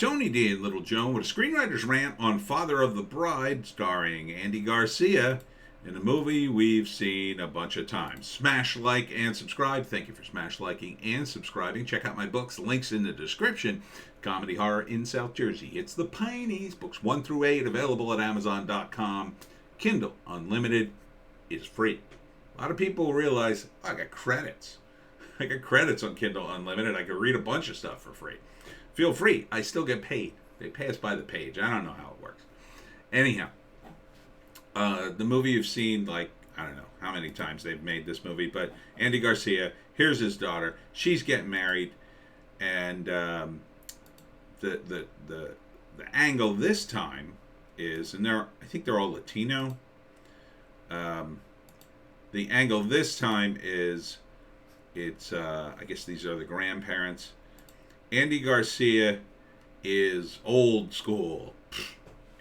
Tony D and Little Joan with a screenwriter's rant on Father of the Bride, starring Andy Garcia, in a movie we've seen a bunch of times. Smash like and subscribe. Thank you for smash liking and subscribing. Check out my books, links in the description. Comedy horror in South Jersey. It's the Pineys, books 1 through 8, available at Amazon.com. Kindle Unlimited is free. A lot of people realize, I got credits. I got credits on Kindle Unlimited. I can read a bunch of stuff for free. Feel free. I still get paid. They pay us by the page. I don't know how it works. Anyhow, the movie you've seen, like, I don't know how many times they've made this movie, but Andy Garcia, here's his daughter. She's getting married, and the angle this time is, and I think they're all Latino. The angle this time is, I guess these are the grandparents. Andy Garcia is old school.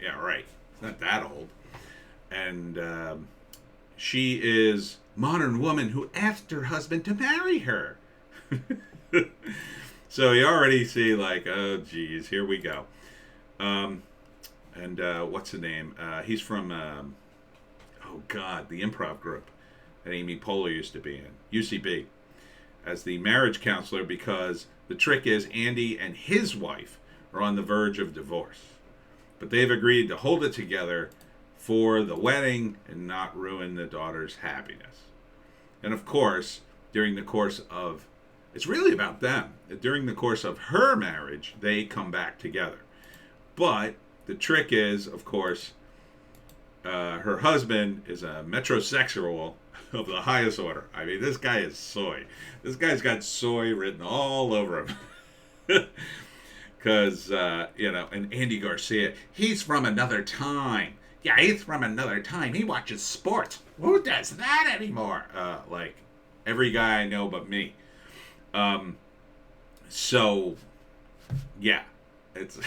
Yeah, right. It's not that old. And she is modern woman who asked her husband to marry her. So you already see, like, oh, geez, here we go. And what's the name? He's from, oh, God, the improv group that Amy Poehler used to be in, UCB, as the marriage counselor, because the trick is Andy and his wife are on the verge of divorce. But they've agreed to hold it together for the wedding and not ruin the daughter's happiness. And of course, during the course of, it's really about them. During the course of her marriage, they come back together. But the trick is, of course, her husband is a metrosexual of the highest order. I mean, this guy is soy. This guy's got soy written all over him. Because, and Andy Garcia, he's from another time. Yeah, he's from another time. He watches sports. Who does that anymore? Like, every guy I know but me. So, yeah, it's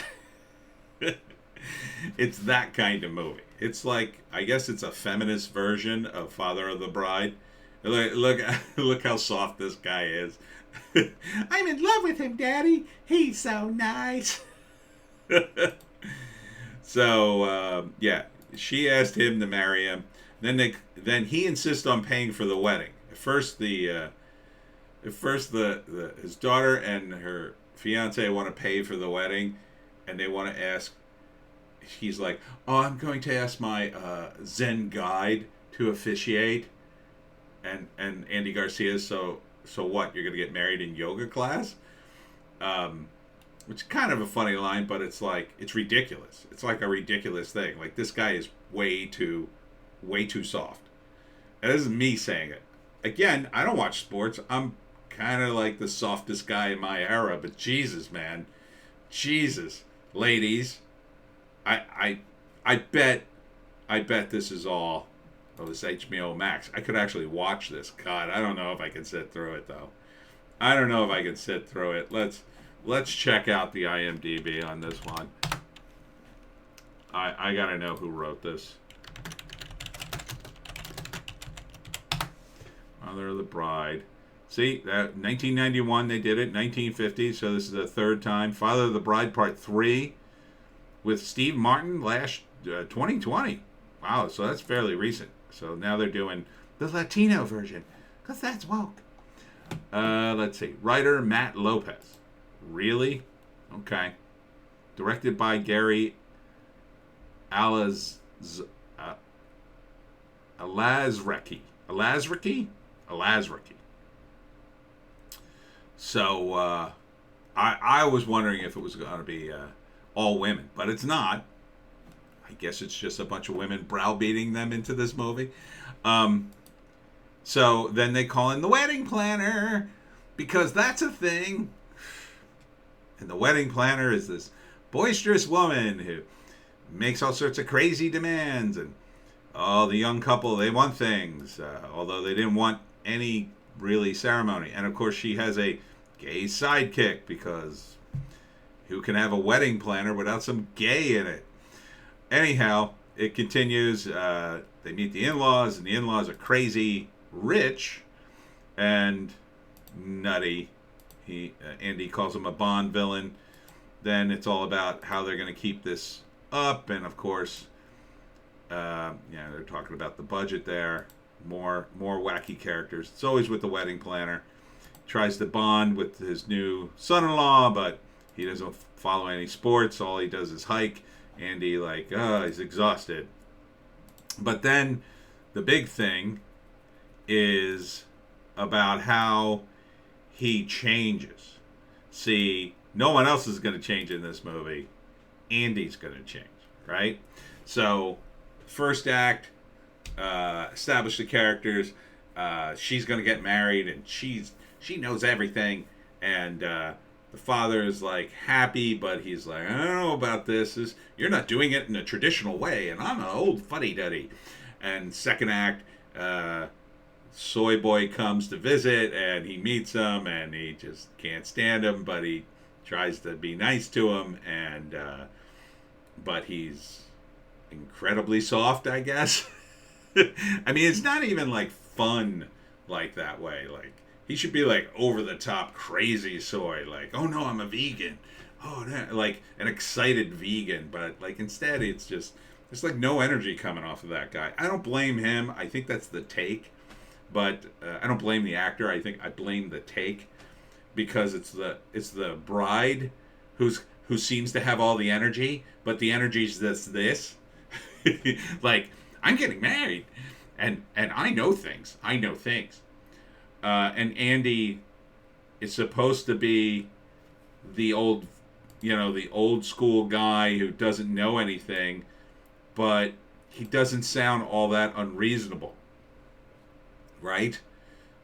it's that kind of movie. It's like, I guess it's a feminist version of Father of the Bride. Look how soft this guy is. I'm in love with him, Daddy. He's so nice. So, yeah, she asked him to marry him. Then he insists on paying for the wedding. At first, his daughter and her fiance want to pay for the wedding, and they want to ask. He's like, oh, I'm going to ask my Zen guide to officiate. And Andy Garcia, so what? You're going to get married in yoga class? Which is kind of a funny line, but it's like, it's ridiculous. It's like a ridiculous thing. Like, this guy is way too soft. And this is me saying it. Again, I don't watch sports. I'm kind of like the softest guy in my era, but Jesus, man. Jesus. Ladies. I bet this is all this HBO Max. I could actually watch this. God, I don't know if I can sit through it though. I don't know if I can sit through it. Let's check out the IMDb on this one. I gotta know who wrote this. Mother of the Bride. See, that 1991 they did it. 1950, so this is the third time. Father of the Bride Part 3. With Steve Martin last 2020. Wow, so that's fairly recent. So now they're doing the Latino version, because that's woke. Let's see. Writer Matt Lopez. Really? Okay. Directed by Gary Alazreki. Alazreki. So I was wondering if it was going to be all women, but it's not. I guess it's just a bunch of women browbeating them into this movie. So then they call in the wedding planner, because that's a thing. And the wedding planner is this boisterous woman who makes all sorts of crazy demands. And the young couple, they want things, although they didn't want any really ceremony. And of course she has a gay sidekick, because who can have a wedding planner without some gay in it? Anyhow, it continues. They meet the in-laws, and the in-laws are crazy rich and nutty. Andy calls him a Bond villain. then it's all about how they're going to keep this up. And of course, they're talking about the budget there. More wacky characters. It's always with the wedding planner. Tries to bond with his new son-in-law, but he doesn't follow any sports. All he does is hike. Andy, he's exhausted. But then the big thing is about how he changes. See, no one else is going to change in this movie. Andy's going to change, right? So, first act, establish the characters. She's going to get married, and she knows everything. And the father is happy, but he's I don't know about this. You're not doing it in a traditional way, and I'm an old fuddy-duddy. And second act, Soy Boy comes to visit, and he meets him, and he just can't stand him, but he tries to be nice to him, and but he's incredibly soft, I guess. I mean, it's not even fun that way. He should be over the top crazy soy, oh no, I'm a vegan, oh no, an excited vegan, but instead it's just there's no energy coming off of that guy. I don't blame him. I think that's the take, but I don't blame the actor. I think I blame the take, because it's the bride who seems to have all the energy, but the energy's this. I'm getting married, and I know things. And Andy is supposed to be the old school guy who doesn't know anything, but he doesn't sound all that unreasonable, right?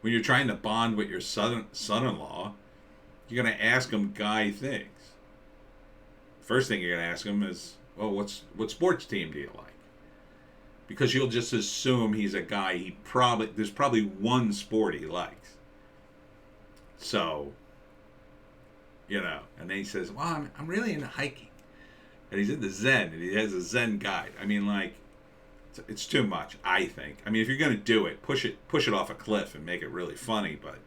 When you're trying to bond with your son-in-law, you're going to ask him guy things. First thing you're going to ask him is, well, what sports team do you like? Because you'll just assume he's a guy there's probably one sport he likes. So, and then he says, well, I'm really into hiking. And he's into Zen, and he has a Zen guide. I mean, it's too much, I think. I mean, if you're going to do it, push it off a cliff and make it really funny, but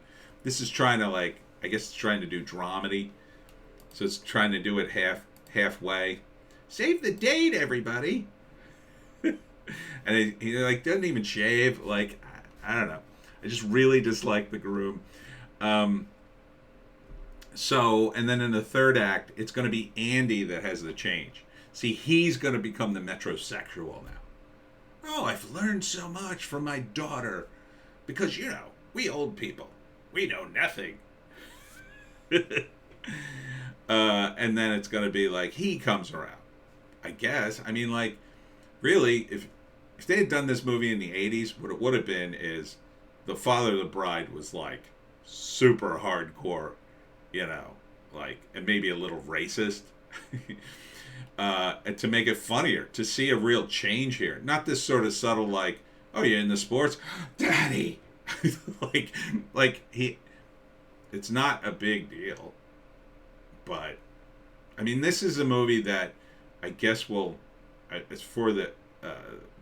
this is trying to, I guess it's trying to do dramedy. So it's trying to do it halfway. Save the date, everybody. And he doesn't even shave. I don't know. I just really dislike the groom. So, and then in the third act, it's going to be Andy that has the change. See, he's going to become the metrosexual now. Oh, I've learned so much from my daughter. Because, we old people, we know nothing. And then it's going to be he comes around, I guess. I mean, really, if they had done this movie in the 80s, what it would have been is the father of the bride was super hardcore, and maybe a little racist. And to make it funnier, to see a real change here. Not this sort of subtle oh, you're into sports? Daddy! It's not a big deal. But, I mean, this is a movie that I guess it's for the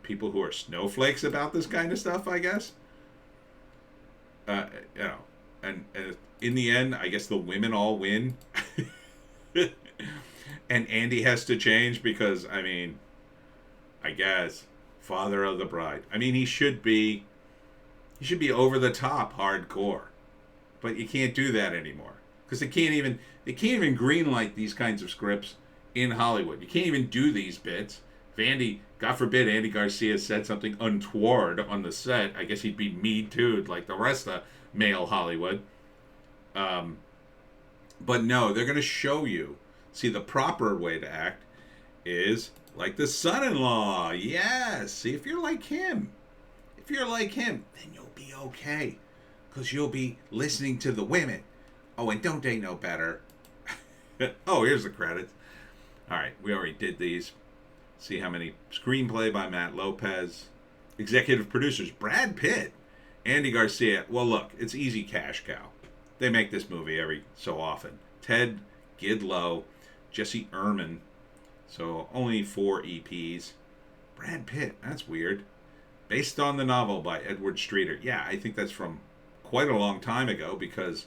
people who are snowflakes about this kind of stuff, I guess. And in the end, I guess the women all win. And Andy has to change because, I mean, I guess, father of the bride. I mean, he should be over the top hardcore. But you can't do that anymore. Because they can't even greenlight these kinds of scripts in Hollywood. You can't even do these bits. If God forbid, Andy Garcia said something untoward on the set, I guess he'd be Me Too'd like the rest of male Hollywood. But no, they're going to show you. See, the proper way to act is like the son-in-law. Yes. See, if you're like him, then you'll be okay. Because you'll be listening to the women. Oh, and don't they know better? Oh, here's the credits. All right, we already did these. See how many. Screenplay by Matt Lopez. Executive producers, Brad Pitt. Andy Garcia. Well, look, it's easy cash cow. They make this movie every so often. Ted Gidlow. Jesse Ehrman. So only 4 EPs. Brad Pitt. That's weird. Based on the novel by Edward Streeter. Yeah, I think that's from quite a long time ago because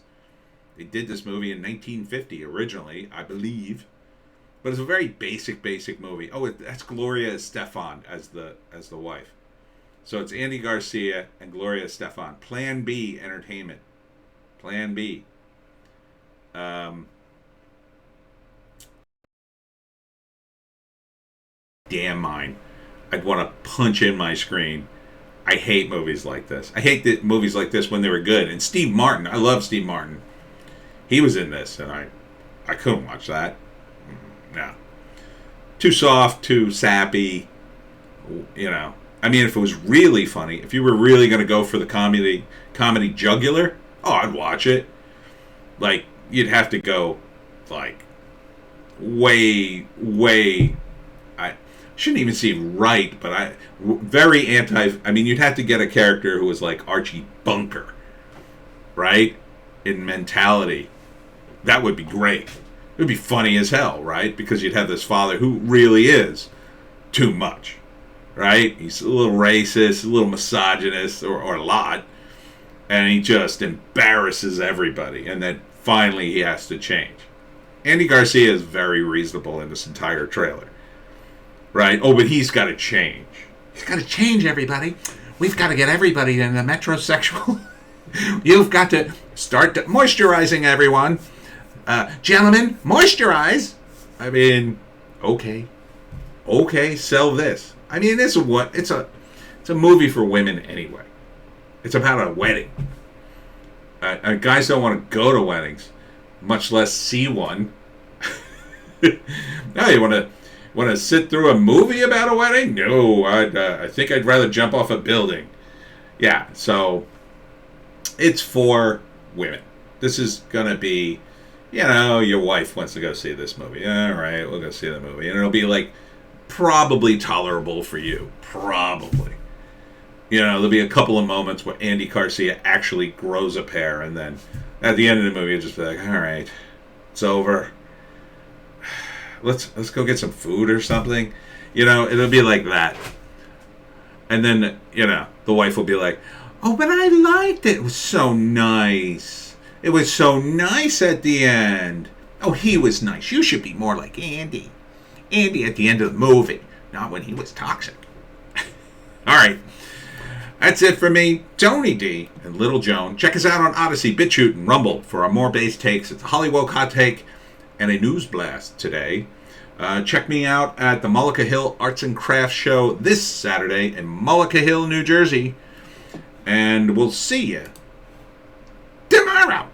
they did this movie in 1950 originally, I believe. but it's a very basic movie. Oh, that's Gloria Estefan as the wife. So it's Andy Garcia and Gloria Estefan. Plan B Entertainment. Plan B. Damn mine. I'd want to punch in my screen. I hate movies like this. I hate the movies like this when they were good. And Steve Martin, I love Steve Martin. He was in this, and I couldn't watch that. No. Too soft, too sappy. You know. I mean, if it was really funny, if you were really going to go for the comedy jugular, oh, I'd watch it. Like, you'd have to go, like, way, I shouldn't even seem right, but very I mean, you'd have to get a character who was like Archie Bunker, right? In mentality. That would be great. It would be funny as hell, right? Because you'd have this father who really is too much, right? He's a little racist, a little misogynist, or a lot, and he just embarrasses everybody, and then finally he has to change. Andy Garcia is very reasonable in this entire trailer, right? Oh, but he's got to change. He's got to change, everybody. We've got to get everybody in the metrosexual. You've got to start moisturizing, everyone. Gentlemen, moisturize. I mean, okay, sell this. I mean, it's a movie for women anyway. It's about a wedding. Guys don't want to go to weddings, much less see one. Now you want to sit through a movie about a wedding? No, I think I'd rather jump off a building. Yeah, so it's for women. This is gonna be, your wife wants to go see this movie. All right, we'll go see the movie, and it'll be like probably tolerable for you. Probably. There'll be a couple of moments where Andy Garcia actually grows a pair, and then at the end of the movie, you'll just be like, all right, it's over. Let's go get some food or something. It'll be like that. And then, the wife will be like, oh, but I liked it. It was so nice. It was so nice at the end. Oh, he was nice. You should be more like Andy. Andy at the end of the movie, not when he was toxic. All right. That's it for me, Tony D and Little Joan. Check us out on Odysee, Bitchute, and Rumble for our more base takes. It's a Hollywoke hot take and a news blast today. Check me out at the Mullica Hill Arts and Crafts Show this Saturday in Mullica Hill, New Jersey. And we'll see you tomorrow.